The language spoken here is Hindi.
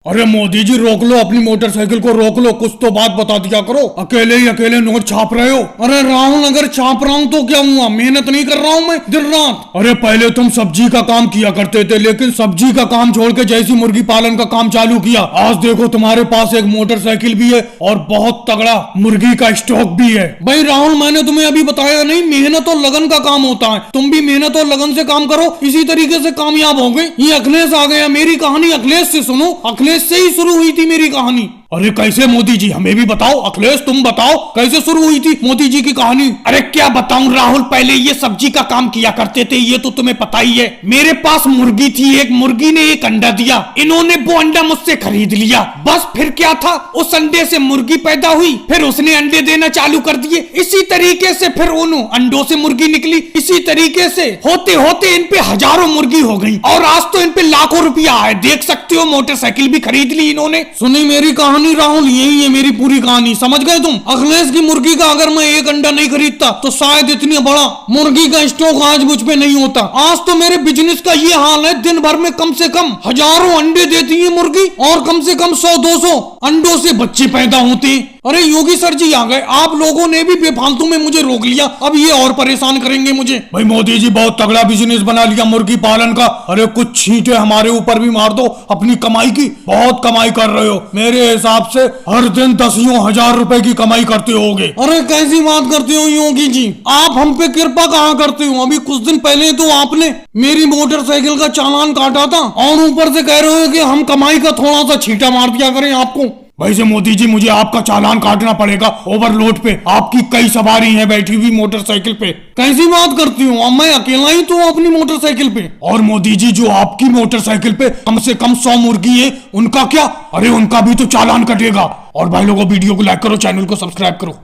अरे मोदी जी रोक लो, अपनी मोटरसाइकिल को रोक लो, कुछ तो बात बता दिया करो। अकेले ही अकेले नोट छाप रहे हो। अरे राहुल, अगर छाप रहा हूँ तो क्या हुआ, मेहनत नहीं कर रहा हूँ मैं दिन रात। अरे पहले तुम सब्जी का काम किया करते थे, लेकिन सब्जी का काम छोड़ के जैसी मुर्गी पालन का काम चालू किया, आज देखो तुम्हारे पास एक मोटरसाइकिल भी है और बहुत तगड़ा मुर्गी का स्टॉक भी है। भाई राहुल, मैंने तुम्हें अभी बताया नहीं, मेहनत और लगन का काम होता है। तुम भी मेहनत और लगन से काम करो, इसी तरीके से कामयाब हो गए। ये अखिलेश आ गया। मेरी कहानी अखिलेश से सुनो, अखिलेश से ही शुरू हुई थी मेरी कहानी। अरे कैसे मोदी जी, हमें भी बताओ। अखिलेश तुम बताओ, कैसे शुरू हुई थी मोदी जी की कहानी? अरे क्या बताऊं राहुल, पहले ये सब्जी का काम किया करते थे, ये तो तुम्हें पता ही है। मेरे पास मुर्गी थी, एक मुर्गी ने एक अंडा दिया, इन्होंने वो अंडा मुझसे खरीद लिया। बस फिर क्या था, उस अंडे से मुर्गी पैदा हुई, फिर उसने अंडे देना चालू कर दिए। इसी तरीके से फिर उन अंडों से मुर्गी निकली। इसी तरीके से होते होते इन पे हजारों मुर्गी हो गई और आज तो इन पे लाखों रुपया है। देख सकते हो, मोटरसाइकिल भी खरीद ली इन्होंने। सुनी मेरी कहानी राहुल, यही है मेरी पूरी कहानी, समझ गए तुम? अखिलेश की मुर्गी का अगर मैं एक अंडा नहीं खरीदता तो शायद इतनी बड़ा मुर्गी का स्टॉक आज मुझ पे नहीं होता। आज तो मेरे बिजनेस का ये हाल है, दिन भर में कम से कम हजारों अंडे देती है मुर्गी और कम से कम 100-200 अंडों से बच्चे पैदा होते हैं। अरे योगी सर जी आ गए, आप लोगों ने भी बेफालतू में मुझे रोक लिया, अब ये और परेशान करेंगे मुझे। भाई मोदी जी बहुत तगड़ा बिजनेस बना लिया मुर्गी पालन का। अरे कुछ छींटे हमारे ऊपर भी मार दो अपनी कमाई की, बहुत कमाई कर रहे हो। मेरे हिसाब से हर दिन 10,000 रुपए की कमाई करते होगे। अरे कैसी बात करते हो योगी जी, आप हम पे कृपा कहाँ करते हो? अभी कुछ दिन पहले तो आपने मेरी मोटरसाइकिल का चालान काटा था और ऊपर से कह रहे हो कि हम कमाई का थोड़ा सा छींटा मार दिया करें आपको। वैसे मोदी जी मुझे आपका चालान काटना पड़ेगा ओवरलोड पे, आपकी कई सवारी हैं बैठी हुई मोटरसाइकिल पे। कैसी बात करती हूँ, मैं अकेला ही तो अपनी मोटरसाइकिल पे। और मोदी जी जो आपकी मोटरसाइकिल पे कम से कम 100 मुर्गी है, उनका क्या? अरे उनका भी तो चालान कटेगा। और भाई लोगों, वीडियो को लाइक करो, चैनल को सब्सक्राइब करो।